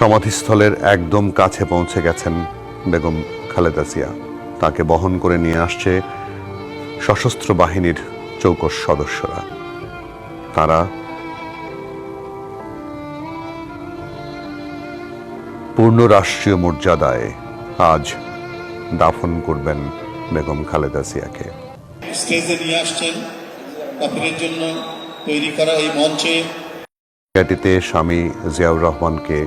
সমাধিস্থলের একদম কাছে পৌঁছে গেছেন বেগম খালেদা জিয়া। তাকে বহন করে নিয়ে আসছে সশস্ত্র বাহিনীর চৌকস সদস্যরা। তারা পূর্ণ রাষ্ট্রীয় মর্যাদায় আজ দাফন করবেন বেগম খালেদা জিয়াকে। স্টেজে নিয়ে আসছেন কাফিরের জন্য তৈরি করা এই মঞ্চে জায়গাটিতে স্বামী জিয়াউর রহমানকে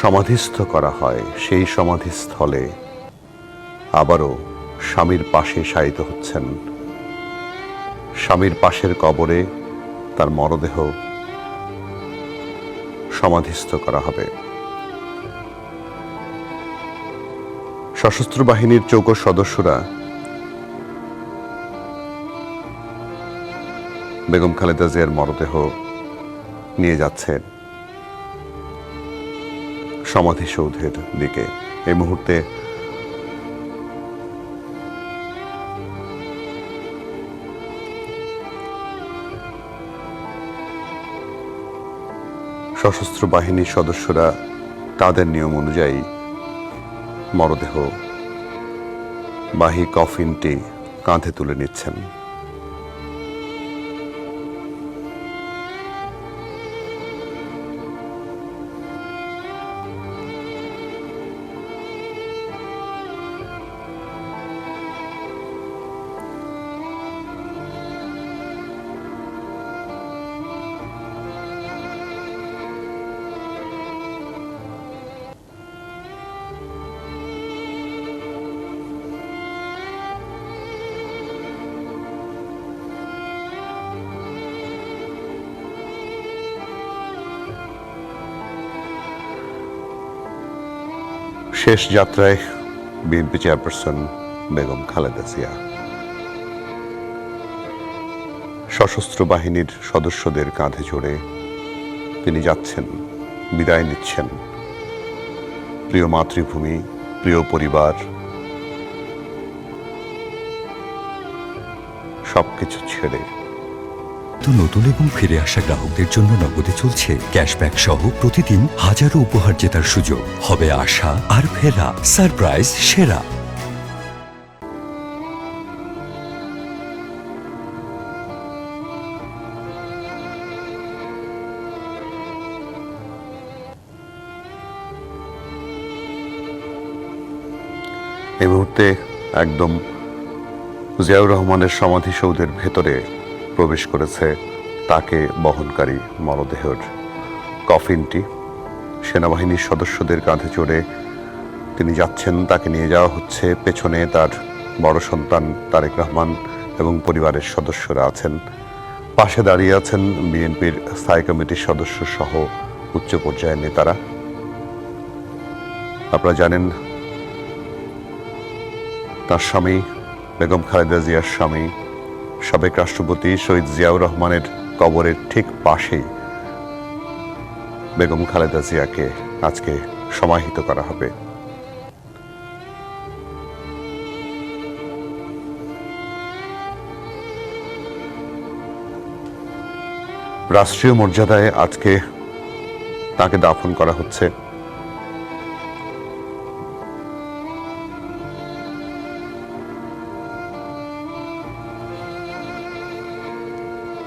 সমাধিস্থ করা হয়। সেই সমাধিস্থলে আবারও স্বামীর পাশে শায়িত হচ্ছেন। স্বামীর পাশের কবরে তার মরদেহ সমাধিস্থ করা হবে। সশস্ত্র বাহিনীর চৌকস সদস্যরা বেগম খালেদা জিয়ার মরদেহ নিয়ে যাচ্ছেন সমাধিসৌধের দিকে। এই মুহূর্তে সশস্ত্র বাহিনীর সদস্যরা তাদের নিয়ম অনুযায়ী মরদেহ বাহী কফিনটি কাঁধে তুলে নিচ্ছেন। শেষ যাত্রায় বিএনপি চেয়ারপারসন বেগম খালেদা জিয়া সশস্ত্র বাহিনীর সদস্যদের কাঁধে চড়ে তিনি যাচ্ছেন, বিদায় নিচ্ছেন প্রিয় মাতৃভূমি, প্রিয় পরিবার, সবকিছু ছেড়ে। নতুন এবং ফিরে আসা গ্রাহকদের জন্য নগদে চলছে ক্যাশব্যাক সহ প্রতিদিন হাজারো উপহার জেতার সুযোগ। হবে আসা আর ফেরা, সারপ্রাইজ সেরা। এই মুহূর্তে একদম জিয়াউর রহমানের সমাধিসৌধের ভেতরে প্রবেশ করেছে তাকে বহনকারী মরদেহের কফিনটি। সেনাবাহিনীর সদস্যদের কাঁধে চড়ে তিনি যাচ্ছেন, তাকে নিয়ে যাওয়া হচ্ছে। পেছনে তার বড় সন্তান তারেক রহমান এবং পরিবারের সদস্যরা আছেন। পাশে দাঁড়িয়ে আছেন বিএনপির স্থায়ী কমিটির সদস্য সহ উচ্চ পর্যায়ের নেতারা। আপনারা জানেন তার স্বামী বেগম খালেদা জিয়ার স্বামী সাবেক রাষ্ট্রপতি শহীদ জিয়াউর রহমানের কবরের ঠিক পাশেই বেগম খালেদা জিয়াকে আজকে সমাহিত করা হবে। রাষ্ট্রীয় মর্যাদায় আজকে তাকে দাফন করা হচ্ছে।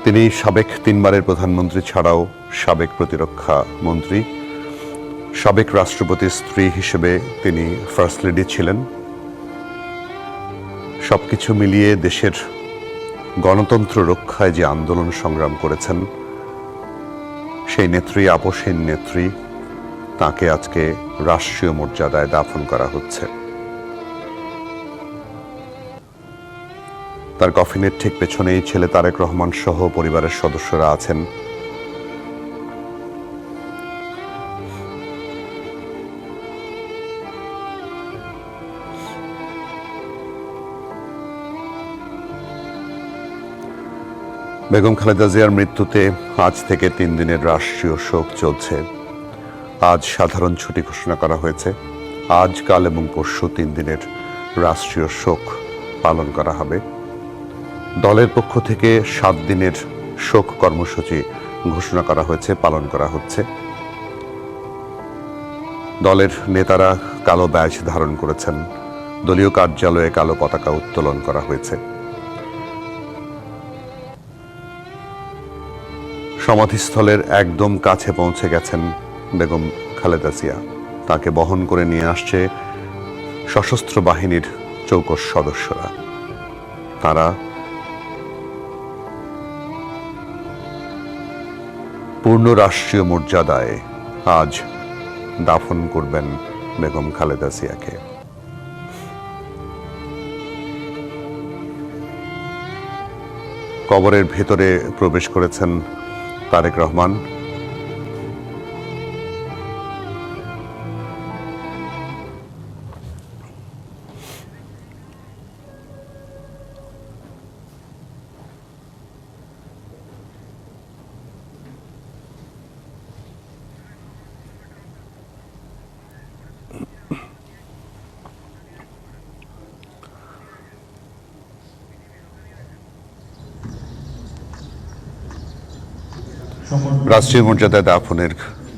তিনি সাবেক 3 বারের প্রধানমন্ত্রী ছাড়াও সাবেক প্রতিরক্ষা মন্ত্রী, সাবেক রাষ্ট্রপতির স্ত্রী হিসেবে তিনি ফার্স্ট লেডি ছিলেন। সবকিছু মিলিয়ে দেশের গণতন্ত্র রক্ষায় যে আন্দোলন সংগ্রাম করেছেন সেই নেত্রী, আপসহীন নেত্রী, তাকে আজকে রাষ্ট্রীয় মর্যাদায় দাফন করা হচ্ছে। তার কফিনের ঠিক পেছনেই ছেলে তারেক রহমান সহ পরিবারের সদস্যরা আছেন। বেগম খালেদা জিয়ার মৃত্যুতে আজ থেকে 3 দিনের রাষ্ট্রীয় শোক চলছে। আজ সাধারণ ছুটি ঘোষণা করা হয়েছে। আজ, কাল এবং পরশু 3 দিনের রাষ্ট্রীয় শোক পালন করা হবে। দলের পক্ষ থেকে 7 দিনের শোক কর্মসূচি ঘোষণা করা হয়েছে, পালন করা হচ্ছে। দলের নেতারা কালো ব্যাজ ধারণ করেছেন। দলীয় কার্যালয়ে কালো পতাকা উত্তোলন করা হয়েছে। সমাধিস্থলের একদম কাছে পৌঁছে গেছেন বেগম খালেদা জিয়া। তাকে বহন করে নিয়ে আসছে সশস্ত্র বাহিনীর চৌকস সদস্যরা। তারা পূর্ণ রাষ্ট্রীয় মর্যাদায় আজ দাফন করবেন বেগম খালেদা জিয়াকে। কবরের ভেতরে প্রবেশ করেছেন তারেক রহমান। রাষ্ট্রীয় মর্যাদায় দাফনের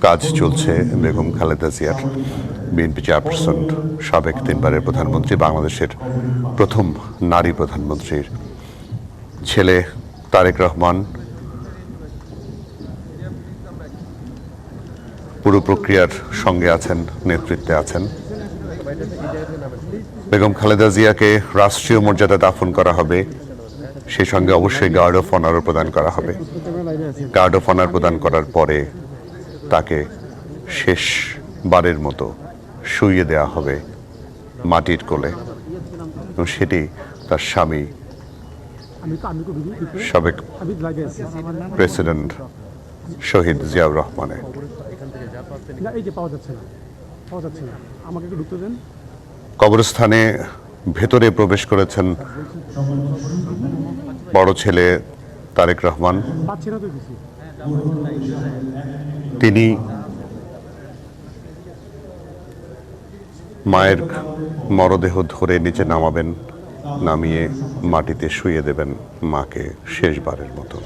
কাজ চলছে বেগম খালেদা জিয়ার। বিএনপি চেয়ারপারসন, সাবেক 3 বারের প্রধানমন্ত্রী, বাংলাদেশের প্রথম নারী প্রধানমন্ত্রীর ছেলে তারেক রহমান পুরো প্রক্রিয়ার সঙ্গে আছেন, নেতৃত্বে আছেন। বেগম খালেদা জিয়াকে রাষ্ট্রীয় মর্যাদা দাফন করা হবে, সেই সঙ্গে অবশ্যই গার্ড অফ অনারও প্রদান করা হবে। গার্ড অফ অনার প্রদান করার পরে তাকে শেষবারের মতো শুইয়ে দেওয়া হবে মাটির কোলে, এবং সেটি তার স্বামী সাবেক প্রেসিডেন্ট শহীদ জিয়াউর রহমানের। কবরস্থানে ভেতরে প্রবেশ করেছেন বড় ছেলে তারেক রহমান। তিনি মায়ের মরদেহ ধরে নিচে নামাবেন, নামিয়ে মাটিতে শুইয়ে দেবেন মাকে শেষবারের মতো।